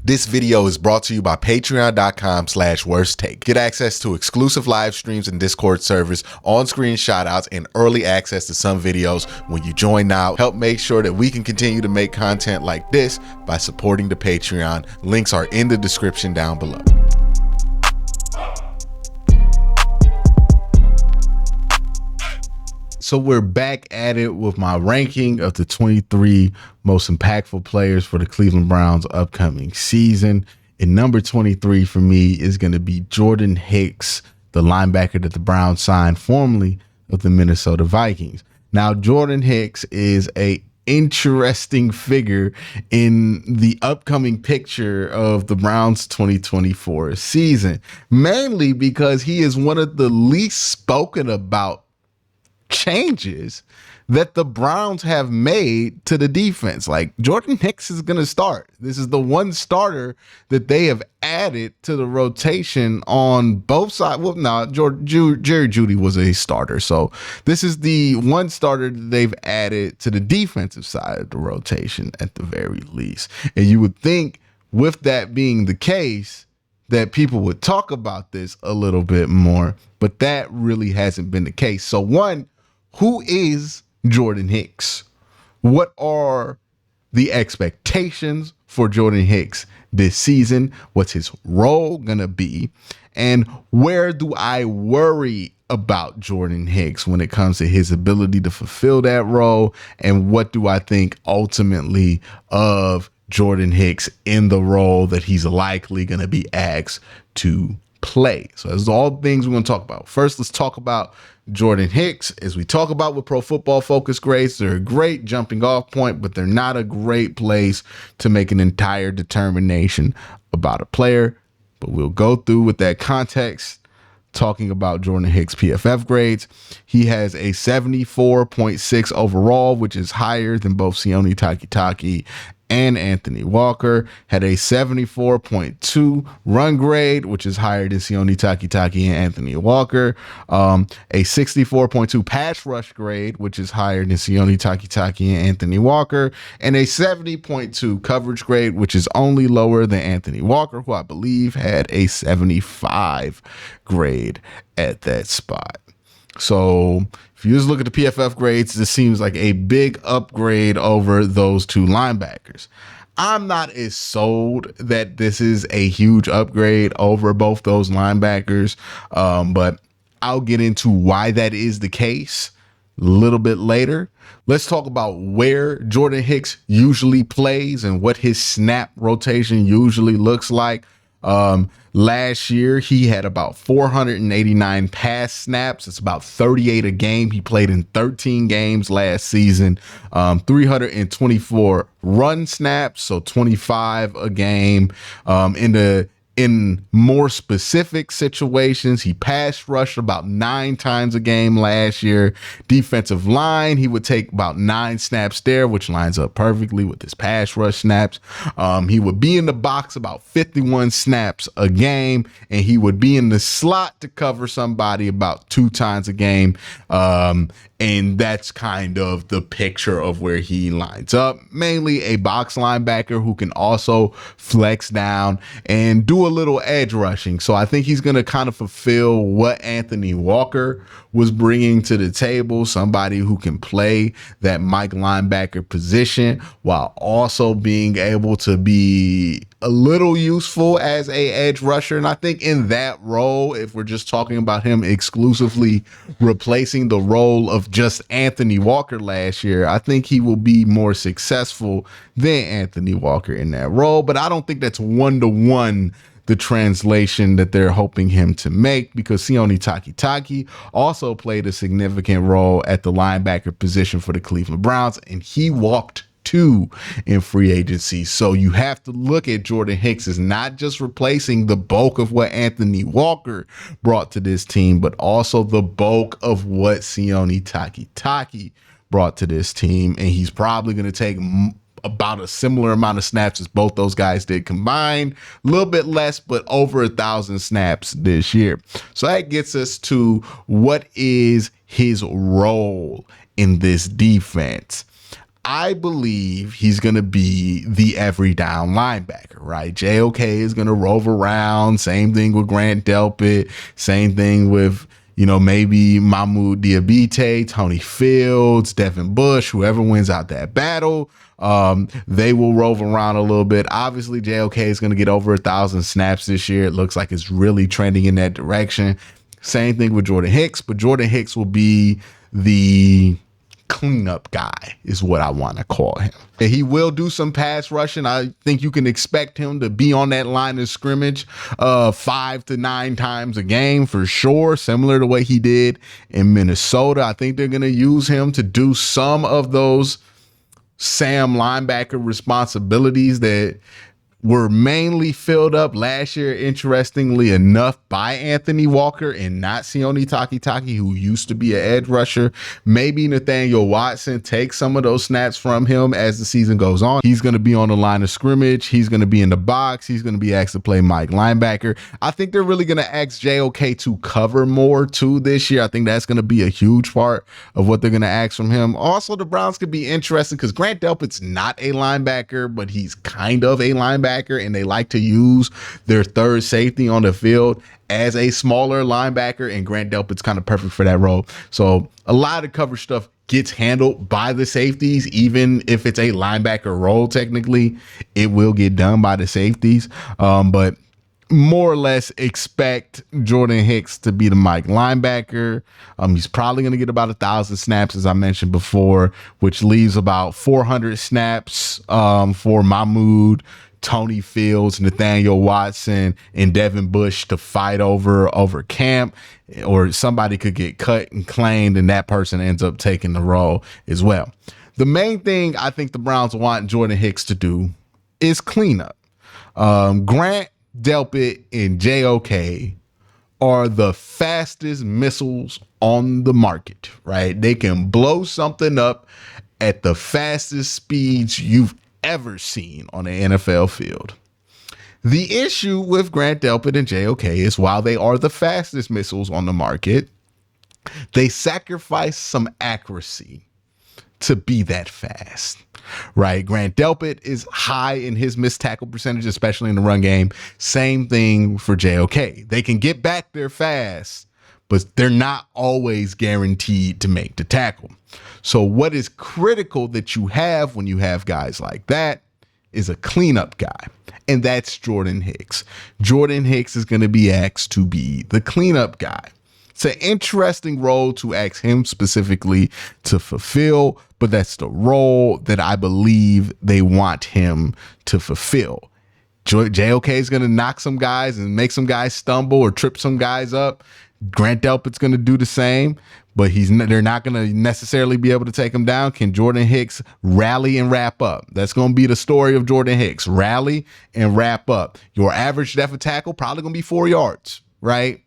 This video is brought to you by patreon.com/worsttake. Get access to exclusive live streams and Discord servers, on-screen shoutouts, and early access to some videos when you join now. Help make sure that we can continue to make content like this by supporting the Patreon. Links are in the description down below. So we're back at it with my ranking of the 23 most impactful players for the Cleveland Browns upcoming season. And number 23 for me is going to be Jordan Hicks, the linebacker that the Browns signed formerly of the Minnesota Vikings. Now, Jordan Hicks is a interesting figure in the upcoming picture of the Browns 2024 season, mainly because he is one of the least spoken about changes that the Browns have made to the defense. Like, Jordan Hicks is going to start. This is the one starter that they have added to the rotation on both sides. Well, no, Jerry Jeudy was a starter. So this is the one starter that they've added to the defensive side of the rotation at the very least. And you would think with that being the case that people would talk about this a little bit more, but that really hasn't been the case. So one, who is Jordan Hicks? What are the expectations for Jordan Hicks this season? What's his role going to be? And where do I worry about Jordan Hicks when it comes to his ability to fulfill that role? And what do I think ultimately of Jordan Hicks in the role that he's likely going to be asked to play? So those are all things we're going to talk about. First, let's talk about Jordan Hicks. As we talk about with Pro Football Focus grades, they're a great jumping off point, but they're not a great place to make an entire determination about a player. But we'll go through with that context, talking about Jordan Hicks' PFF grades. He has a 74.6 overall, which is higher than both Sione Takitaki and Anthony Walker. Had a 74.2 run grade, which is higher than Sione Takitaki and Anthony Walker. A 64.2 pass rush grade, which is higher than Sione Takitaki and Anthony Walker. And a 70.2 coverage grade, which is only lower than Anthony Walker, who I believe had a 75 grade at that spot. So if you just look at the PFF grades, this seems like a big upgrade over those two linebackers. I'm not as sold that this is a huge upgrade over both those linebackers, but I'll get into why that is the case a little bit later. Let's talk about where Jordan Hicks usually plays and what his snap rotation usually looks like. Last year, he had about 489 pass snaps. It's about 38 a game. He played in 13 games last season. 324 run snaps, so 25 a game. In more specific situations, he pass rushed about 9 times a game last year. Defensive line, he would take about 9 snaps there, which lines up perfectly with his pass rush snaps. He would be in the box about 51 snaps a game, and he would be in the slot to cover somebody about 2 times a game. And that's kind of the picture of where he lines up. Mainly a box linebacker who can also flex down and do a little edge rushing. So I think he's going to kind of fulfill what Anthony Walker was bringing to the table. Somebody who can play that Mike linebacker position while also being able to be a little useful as a edge rusher. And I think in that role, if we're just talking about him exclusively replacing the role of just Anthony Walker last year, I think he will be more successful than Anthony Walker in that role. But I don't think that's one-to-one the translation that they're hoping him to make, because Sione Takitaki also played a significant role at the linebacker position for the Cleveland Browns, and he walked too in free agency. So you have to look at Jordan Hicks as not just replacing the bulk of what Anthony Walker brought to this team, but also the bulk of what Sione Takitaki brought to this team. And he's probably going to take about a similar amount of snaps as both those guys did combined, a little bit less, but over 1,000 snaps this year. So that gets us to what is his role in this defense. I believe he's going to be the every down linebacker, right? JOK is going to rove around. Same thing with Grant Delpit. Same thing with, maybe Mahmoud Diabate, Tony Fields, Devin Bush, whoever wins out that battle. They will rove around a little bit. Obviously, JOK is going to get over 1,000 snaps this year. It looks like it's really trending in that direction. Same thing with Jordan Hicks, but Jordan Hicks will be the cleanup guy is what I want to call him. And he will do some pass rushing. I think you can expect him to be on that line of scrimmage 5 to 9 times a game for sure, similar to what he did in Minnesota. I think they're going to use him to do some of those Sam linebacker responsibilities that were mainly filled up last year, interestingly enough, by Anthony Walker and not Sione Takitaki, who used to be an edge rusher. Maybe Nathaniel Watson takes some of those snaps from him as the season goes on. He's going to be on the line of scrimmage. He's going to be in the box. He's going to be asked to play Mike linebacker. I think they're really going to ask JOK to cover more too this year. I think that's going to be a huge part of what they're going to ask from him. Also, the Browns could be interesting because Grant Delpit's not a linebacker, but he's kind of a linebacker. And they like to use their third safety on the field as a smaller linebacker, and Grant Delpit's kind of perfect for that role. So a lot of cover stuff gets handled by the safeties, even if it's a linebacker role. Technically, it will get done by the safeties, but more or less expect Jordan Hicks to be the Mike linebacker. He's probably going to get about 1,000 snaps, as I mentioned before, which leaves about 400 snaps for Mahmoud, Tony Fields, Nathaniel Watson, and Devin Bush to fight over camp, or somebody could get cut and claimed and that person ends up taking the role as well. The main thing I think the Browns want Jordan Hicks to do is cleanup. Grant Delpit and JOK are the fastest missiles on the market, right? They can blow something up at the fastest speeds you've ever seen on an NFL field. The issue with Grant Delpit and JOK is while they are the fastest missiles on the market, they sacrifice some accuracy to be that fast, right? Grant Delpit is high in his missed tackle percentage, especially in the run game. Same thing for JOK. They can get back there fast, but they're not always guaranteed to make the tackle. So what is critical that you have when you have guys like that is a cleanup guy, and that's Jordan Hicks. Jordan Hicks is going to be asked to be the cleanup guy. It's an interesting role to ask him specifically to fulfill, but that's the role that I believe they want him to fulfill. JOK is going to knock some guys and make some guys stumble or trip some guys up. Grant Delpit's going to do the same, but they're not going to necessarily be able to take him down. Can Jordan Hicks rally and wrap up? That's going to be the story of Jordan Hicks. Rally and wrap up. Your average depth of tackle probably going to be 4 yards, right?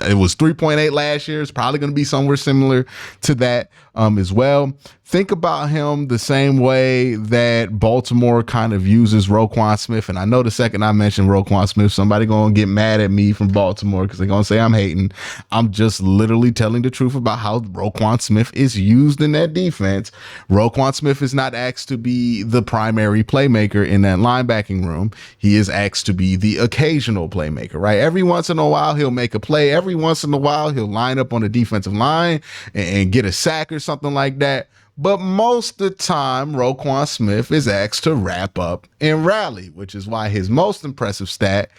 It was 3.8 last year. It's probably going to be somewhere similar to that as well. Think about him the same way that Baltimore kind of uses Roquan Smith. And I know the second I mention Roquan Smith, somebody going to get mad at me from Baltimore because they're going to say I'm hating. I'm just literally telling the truth about how Roquan Smith is used in that defense. Roquan Smith is not asked to be the primary playmaker in that linebacking room. He is asked to be the occasional playmaker, right? Every once in a while, he'll make a play. Every once in a while, he'll line up on the defensive line and get a sack or something like that. But most of the time, Roquan Smith is asked to wrap up and rally, which is why his most impressive stat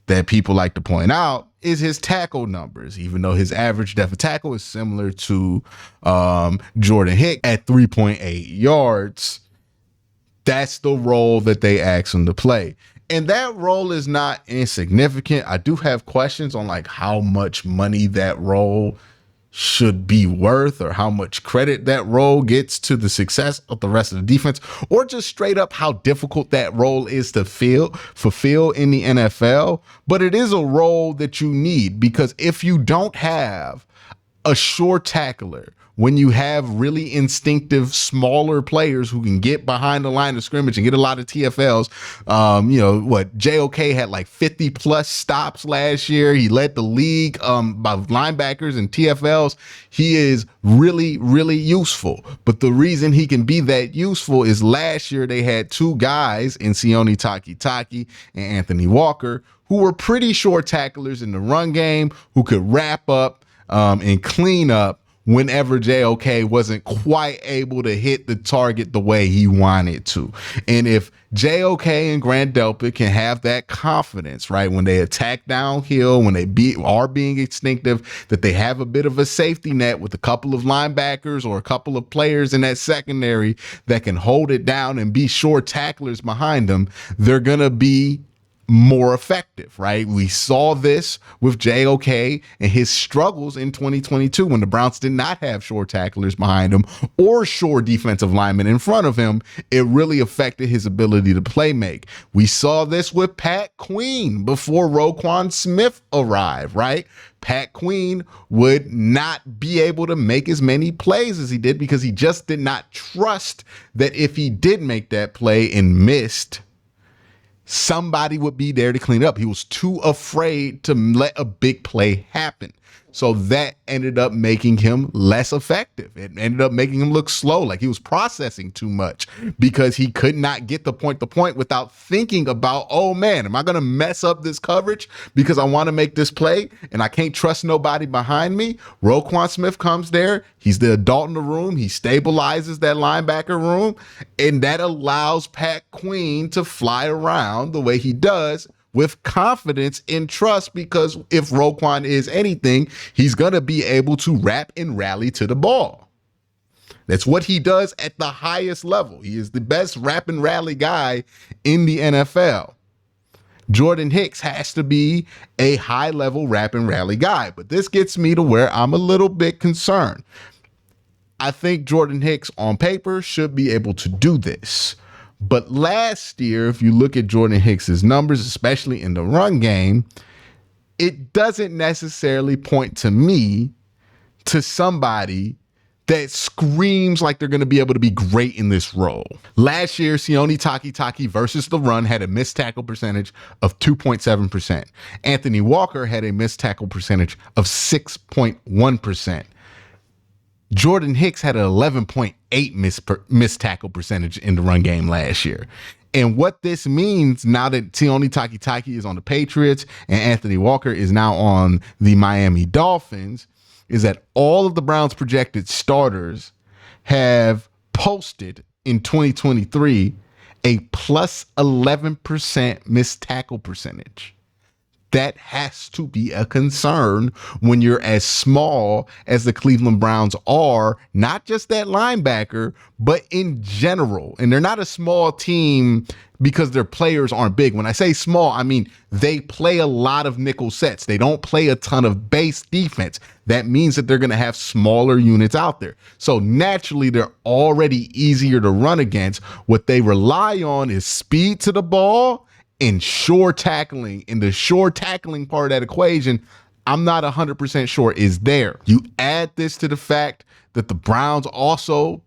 that people like to point out is his tackle numbers, even though his average depth of tackle is similar to Jordan Hicks at 3.8 yards. That's the role that they ask him to play. And that role is not insignificant. I do have questions on like how much money that role should be worth, or how much credit that role gets to the success of the rest of the defense, or just straight up how difficult that role is to fulfill in the NFL. But it is a role that you need, because if you don't have a sure tackler, when you have really instinctive, smaller players who can get behind the line of scrimmage and get a lot of TFLs, JOK had like 50 plus stops last year. He led the league by linebackers and TFLs. He is really, really useful. But the reason he can be that useful is last year they had two guys in Sione Takitaki and Anthony Walker who were pretty short tacklers in the run game, who could wrap up and clean up whenever JOK wasn't quite able to hit the target the way he wanted to. And if JOK and Grant Delpit can have that confidence, right, when they attack downhill, when they are being instinctive, that they have a bit of a safety net with a couple of linebackers or a couple of players in that secondary that can hold it down and be short tacklers behind them, they're going to be more effective, right? We saw this with JOK and his struggles in 2022 when the Browns did not have short tacklers behind him or short defensive linemen in front of him. It really affected his ability to play make. We saw this with Pat Queen before Roquan Smith arrived, right? Pat Queen would not be able to make as many plays as he did because he just did not trust that if he did make that play and missed, somebody would be there to clean it up. He was too afraid to let a big play happen. So that ended up making him less effective. It ended up making him look slow, like he was processing too much because he could not get the point to point without thinking about, oh man, am I going to mess up this coverage because I want to make this play and I can't trust nobody behind me? Roquan Smith comes there. He's the adult in the room. He stabilizes that linebacker room, and that allows Pat Queen to fly around the way he does with confidence and trust, because if Roquan is anything, he's going to be able to wrap and rally to the ball. That's what he does at the highest level. He is the best wrap and rally guy in the NFL. Jordan Hicks has to be a high-level wrap and rally guy, but this gets me to where I'm a little bit concerned. I think Jordan Hicks on paper should be able to do this. But last year, if you look at Jordan Hicks's numbers, especially in the run game, it doesn't necessarily point to me to somebody that screams like they're going to be able to be great in this role. Last year, Sione Takitaki versus the run had a missed tackle percentage of 2.7%. Anthony Walker had a missed tackle percentage of 6.1%. Jordan Hicks had an 11.8 missed tackle percentage in the run game last year. And what this means now that Sione Takitaki is on the Patriots and Anthony Walker is now on the Miami Dolphins is that all of the Browns' projected starters have posted in 2023 a plus 11% missed tackle percentage. That has to be a concern when you're as small as the Cleveland Browns are, not just that linebacker, but in general. And they're not a small team because their players aren't big. When I say small, I mean they play a lot of nickel sets. They don't play a ton of base defense. That means that they're going to have smaller units out there. So naturally, they're already easier to run against. What they rely on is speed to the ball and sure tackling. In the sure tackling part of that equation, I'm not 100% sure is there. You add this to the fact that the Browns also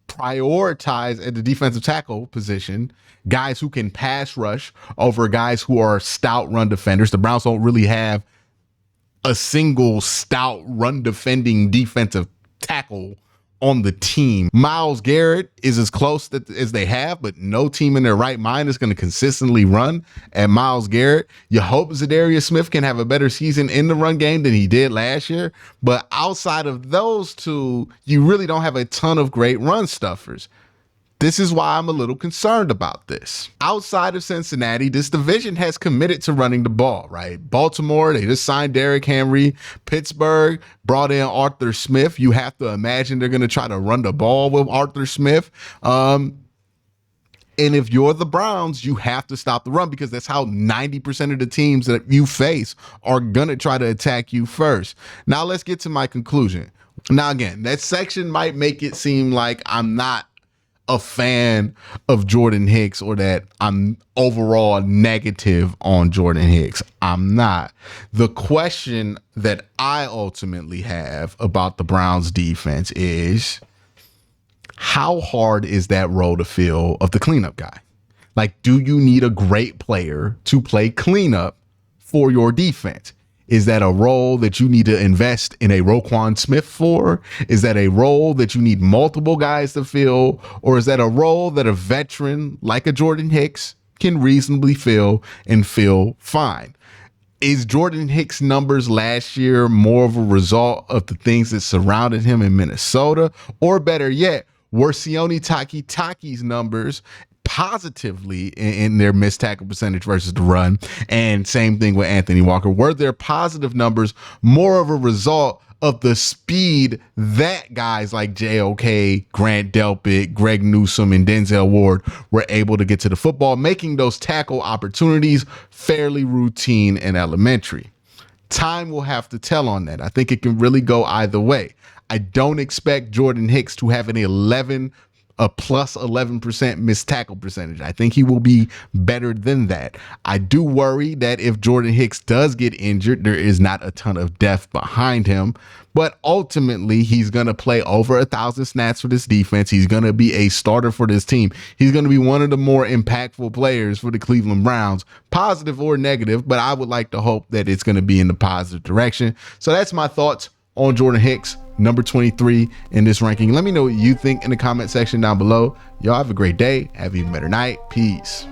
prioritize at the defensive tackle position guys who can pass rush over guys who are stout run defenders. The Browns don't really have a single stout run defending defensive tackle on the team. Myles Garrett is as close as they have, but no team in their right mind is going to consistently run at Myles Garrett. You hope Zadarius Smith can have a better season in the run game than he did last year, but outside of those two, you really don't have a ton of great run stuffers. This is why I'm a little concerned about this. Outside of Cincinnati, this division has committed to running the ball, right? Baltimore, they just signed Derrick Henry. Pittsburgh brought in Arthur Smith. You have to imagine they're going to try to run the ball with Arthur Smith. And if you're the Browns, you have to stop the run because that's how 90% of the teams that you face are going to try to attack you first. Now let's get to my conclusion. Now, again, that section might make it seem like I'm not a fan of Jordan Hicks or that I'm overall negative on Jordan Hicks. I'm not. The question that I ultimately have about the Browns defense is, how hard is that role to fill of the cleanup guy? Like, do you need a great player to play cleanup for your defense? Is that a role that you need to invest in a Roquan Smith for? Is that a role that you need multiple guys to fill? Or is that a role that a veteran like a Jordan Hicks can reasonably fill and feel fine? Is Jordan Hicks' numbers last year more of a result of the things that surrounded him in Minnesota? Or better yet, were Sione Taki's numbers positively in their missed tackle percentage versus the run? And same thing with Anthony Walker. Were their positive numbers more of a result of the speed that guys like JOK, Grant Delpit, Greg Newsome, and Denzel Ward were able to get to the football, making those tackle opportunities fairly routine and elementary? Time will have to tell on that. I think it can really go either way. I don't expect Jordan Hicks to have a plus 11% missed tackle percentage. I think he will be better than that. I do worry that if Jordan Hicks does get injured, there is not a ton of depth behind him, but ultimately he's going to play over 1,000 snaps for this defense. He's going to be a starter for this team. He's going to be one of the more impactful players for the Cleveland Browns, positive or negative, but I would like to hope that it's going to be in the positive direction. So that's my thoughts on Jordan Hicks, number 23 in this ranking. Let me know what you think in the comment section down below. Y'all have a great day. Have an even better night. Peace.